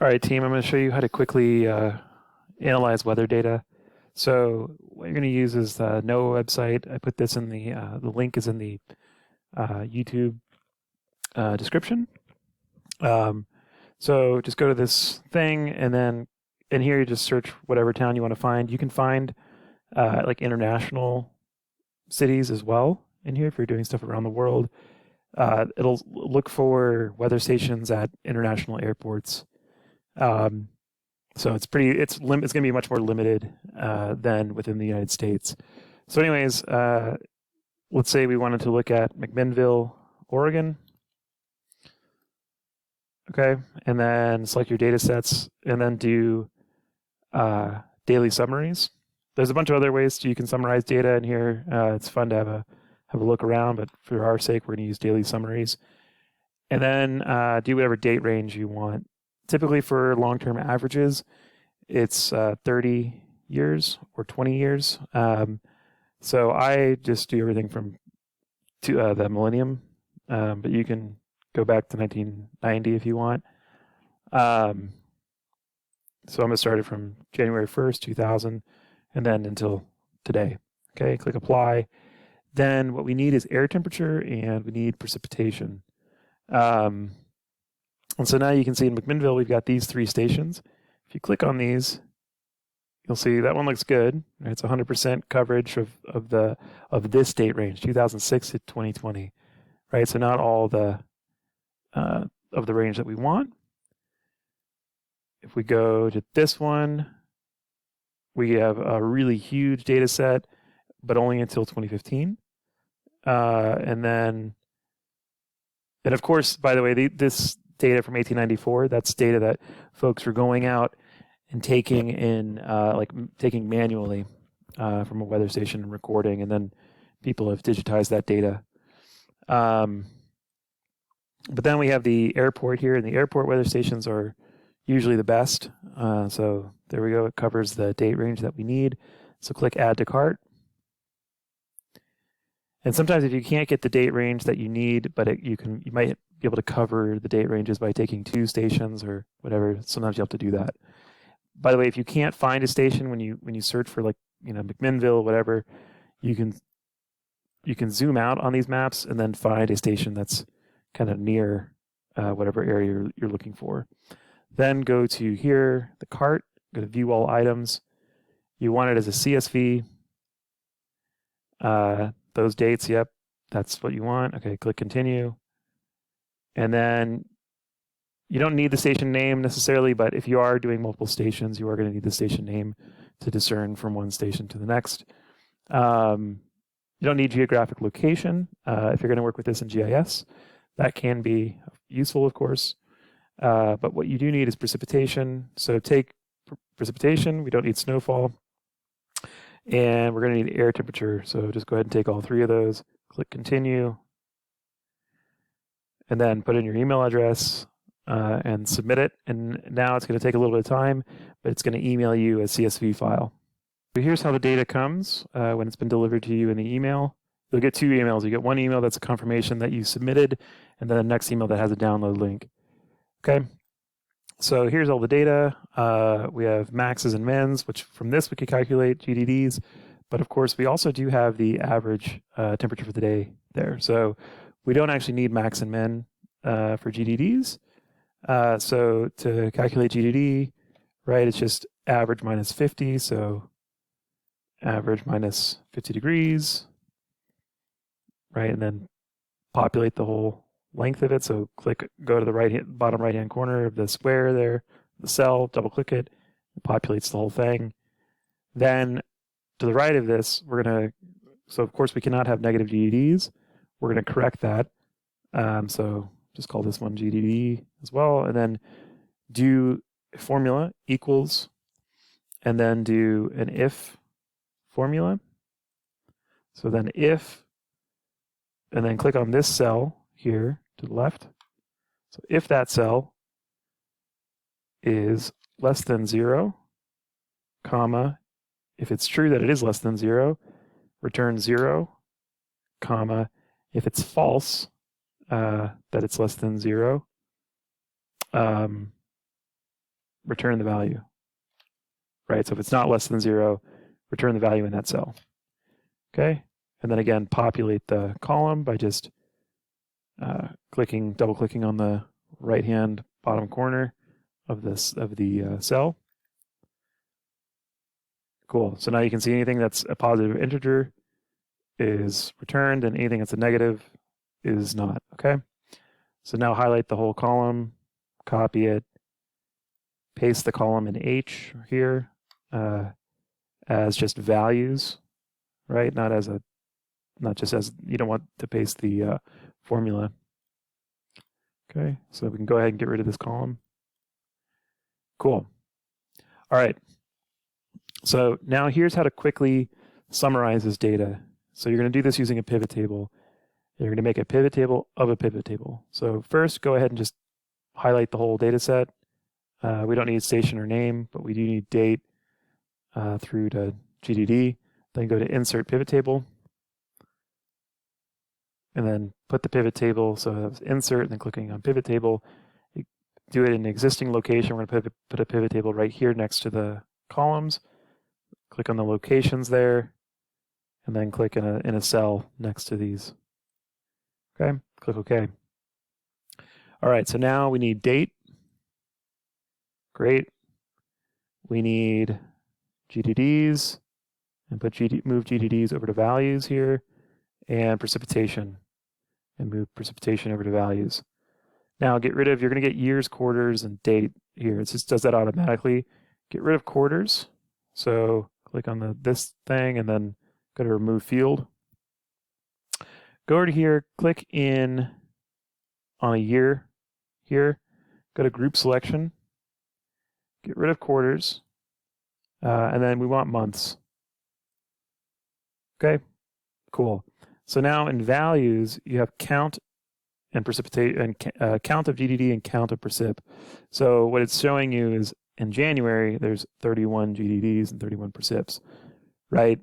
All right, team, I'm going to show you how to quickly analyze weather data. So what you're going to use is the NOAA website. I put this in the link is in the YouTube description. So just go to this thing, and then in here you just search whatever town you want to find. You can find like international cities as well in here if you're doing stuff around the world. It'll look for weather stations at international airports. So it's going to be much more limited than within the United States. So anyways, let's say we wanted to look at McMinnville, Oregon. Okay, and then select your data sets and then do daily summaries. There's a bunch of other ways you can summarize data in here. It's fun to have a look around, but for our sake, we're going to use daily summaries. And then do whatever date range you want. Typically for long-term averages, it's 30 years or 20 years. So I just do everything from the millennium, but you can go back to 1990 if you want. So I'm going to start it from January 1st, 2000, and then until today. Okay, click apply. Then what we need is air temperature and we need precipitation. And so now you can see in McMinnville, we've got these three stations. If you click on these, you'll see that one looks good. It's 100% coverage of this date range, 2006 to 2020, right? So not all of the range that we want. If we go to this one, we have a really huge data set, but only until 2015. And of course, by the way, this data from 1894, that's data that folks were going out and taking taking manually from a weather station and recording, and then people have digitized that data. But then we have the airport here, and the airport weather stations are usually the best. So there we go. It covers the date range that we need. So click add to cart. And sometimes if you can't get the date range that you need, but you might be able to cover the date ranges by taking two stations or whatever. Sometimes you have to do that. By the way, if you can't find a station when you search for McMinnville, whatever, you can zoom out on these maps and then find a station that's kind of near whatever area you're looking for. Then go to here, the cart, go to view all items. You want it as a CSV. Those dates, yep, that's what you want. Okay, click continue. And then you don't need the station name necessarily, but if you are doing multiple stations, you are going to need the station name to discern from one station to the next. You don't need geographic location if you're going to work with this in GIS. That can be useful, of course. But what you do need is precipitation. So take precipitation. We don't need snowfall. And we're going to need air temperature. So just go ahead and take all three of those. Click continue. And then put in your email address and submit it. And now it's going to take a little bit of time, but it's going to email you a CSV file. So here's how the data comes when it's been delivered to you in the email. You'll get two emails. You get one email that's a confirmation that you submitted, and then the next email that has a download link. Okay. So here's all the data. We have maxes and mins, which from this we could calculate GDDs. But of course, we also do have the average temperature for the day there. So we don't actually need max and min for GDDs. So to calculate GDD, right, it's just average minus 50. So average minus 50 degrees, right? And then populate the whole length of it. So go to the bottom right hand corner of the square there, the cell, double click it, it populates the whole thing. Then to the right of this, so of course we cannot have negative GDDs. We're going to correct that. So just call this one GDD as well, and then do a formula equals, and then do an if formula. So then if, and then click on this cell here to the left. So if that cell is less than 0, comma, if it's true that it is less than 0, return 0, comma, if it's false, that it's less than 0, return the value, right? So if it's not less than 0, return the value in that cell. Okay, and then again, populate the column by just double-clicking on the right-hand bottom corner of the cell. Cool. So now you can see anything that's a positive integer is returned, and anything that's a negative is not. Okay. So now highlight the whole column, copy it, paste the column in H here as just values, right? Not just as, you don't want to paste the formula. Okay, so we can go ahead and get rid of this column. Cool. All right. So now here's how to quickly summarize this data. So you're going to do this using a pivot table. You're going to make a pivot table of a pivot table. So first, go ahead and just highlight the whole data set. We don't need station or name, but we do need date through to GDD. Then go to Insert Pivot Table. And then put the pivot table, so that was Insert, and then clicking on Pivot Table. You do it in an existing location. We're going to put a pivot table right here next to the columns. Click on the locations there, and then click in a cell next to these. Okay, click OK. All right, so now we need date. Great. We need GDDs, and move GDDs over to values here, and precipitation, and move precipitation over to values. Now you're going to get years, quarters, and date here. It just does that automatically. Get rid of quarters. So click on this thing, and then go to remove field. Go over to here, click in on a year here. Go to group selection. Get rid of quarters. And then we want months. Okay, cool. So now in values, you have count and precipitate, and count of GDD and count of precip. So what it's showing you is in January, there's 31 GDDs and 31 precips, right?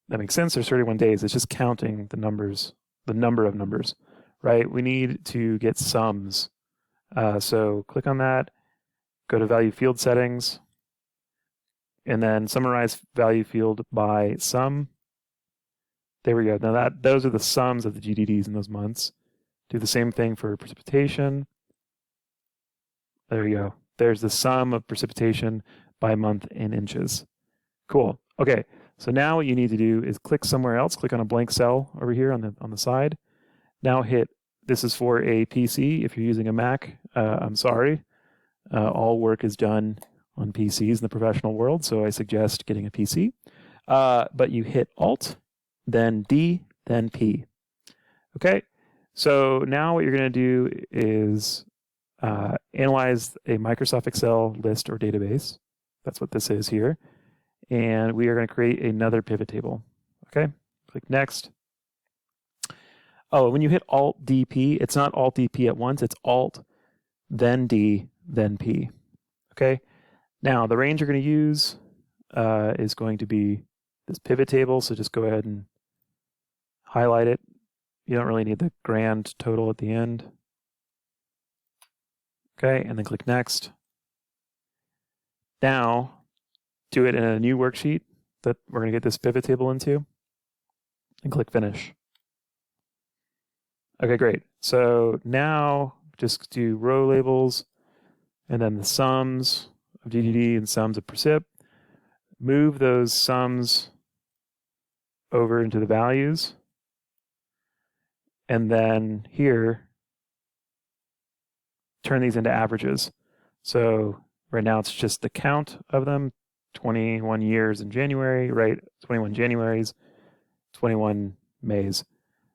That makes sense. There's 31 days. It's just counting the numbers, the number of numbers, right? We need to get sums. So click on that, go to value field settings, and then summarize value field by sum. There we go. Now those are the sums of the GDDs in those months. Do the same thing for precipitation. There you go. There's the sum of precipitation by month in inches. Cool. Okay. So now what you need to do is click somewhere else. Click on a blank cell over here on the side. Now hit. This is for a PC. If you're using a Mac, I'm sorry. All work is done on PCs in the professional world, so I suggest getting a PC. But you hit Alt, then D, then P. Okay. So now what you're going to do is analyze a Microsoft Excel list or database. That's what this is here. And we are going to create another pivot table. Okay, click Next. Oh, when you hit Alt D P, it's not Alt D P at once. It's Alt, then D, then P. Okay. Now the range you're going to use is going to be this pivot table. So just go ahead and highlight it. You don't really need the grand total at the end. Okay, and then click Next. Now, do it in a new worksheet that we're going to get this pivot table into, and click Finish. Okay, great. So now just do row labels, and then the sums of GDD and sums of precip. Move those sums over into the values. And then here, turn these into averages. So right now it's just the count of them, 21 years in January, right? 21 Januaries, 21 Mays.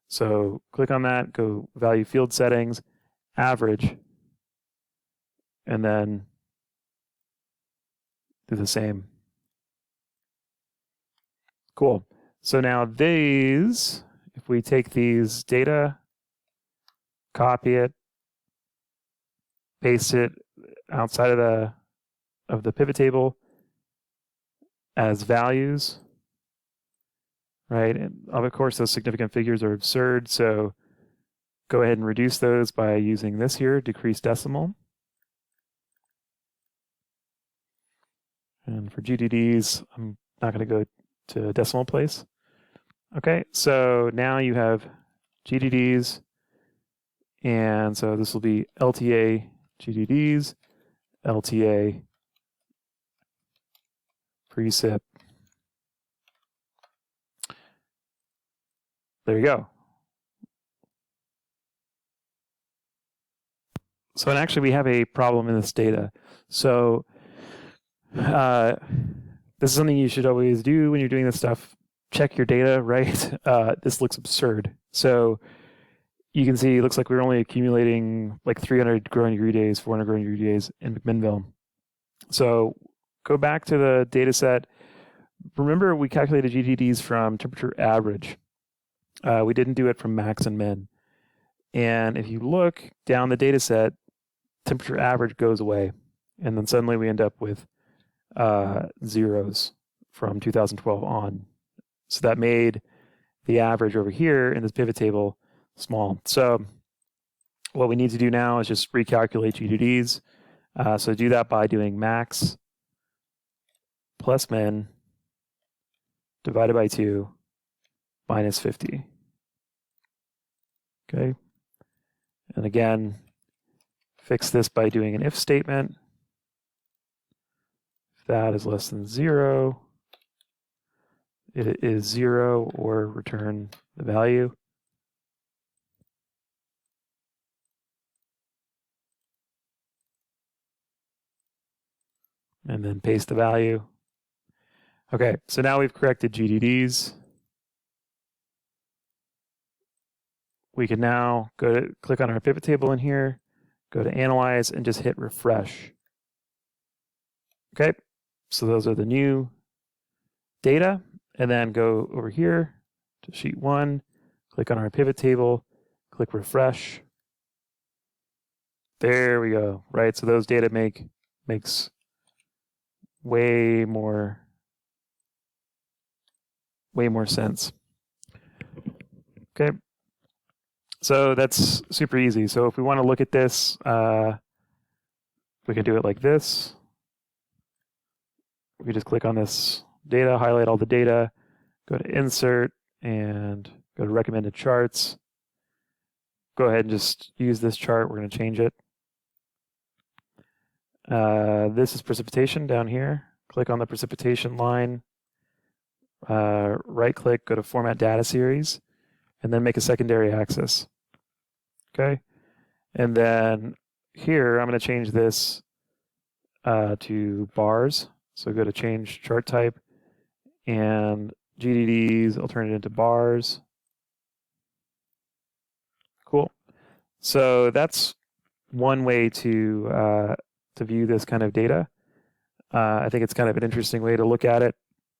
So click on that, go value field settings, average, and then do the same. Cool. So now these, if we take these data, copy it, paste it outside of the pivot table as values, right? And of course, those significant figures are absurd, so go ahead and reduce those by using this here, decrease decimal. And for GDDs, I'm not going to go to decimal place. Okay, so now you have GDDs, and so this will be LTA GDDs, LTA precip. There you go. So, and actually we have a problem in this data. So this is something you should always do when you're doing this stuff. Check your data, right? This looks absurd. So you can see it looks like we're only accumulating like 300 growing degree days, 400 growing degree days in McMinnville. So go back to the data set. Remember, we calculated GDDs from temperature average. We didn't do it from max and min. And if you look down the data set, temperature average goes away. And then suddenly we end up with zeros from 2012 on. So that made the average over here in this pivot table small. So what we need to do now is just recalculate GDDs. So do that by doing max plus min divided by 2 minus 50. Okay. And again, fix this by doing an if statement. If that is less than 0, it is 0 or return the value. And then paste the value. Okay, so now we've corrected GDDs. We can now click on our pivot table in here, go to Analyze, and just hit Refresh. Okay, so those are the new data. And then go over here to Sheet 1, click on our pivot table, click Refresh. There we go, right? So those data makes way more sense. Okay. So that's super easy. So if we want to look at this, we can do it like this. We can just click on this data, highlight all the data, go to Insert, and go to Recommended Charts. Go ahead and just use this chart. We're going to change it. This is precipitation down here. Click on the precipitation line. Right-click, go to Format Data Series, and then make a secondary axis. Okay, and then here I'm going to change this to bars. So go to Change Chart Type, and GDDs, I'll turn it into bars. Cool. So that's one way to view this kind of data. I think it's kind of an interesting way to look at it.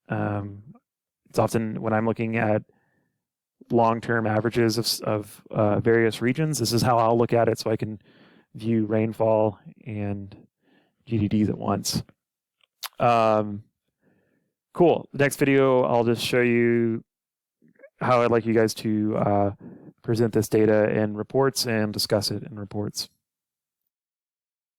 It's often when I'm looking at long-term averages of various regions, this is how I'll look at it, so I can view rainfall and GDDs at once. Cool. The next video, I'll just show you how I'd like you guys to present this data in reports and discuss it in reports.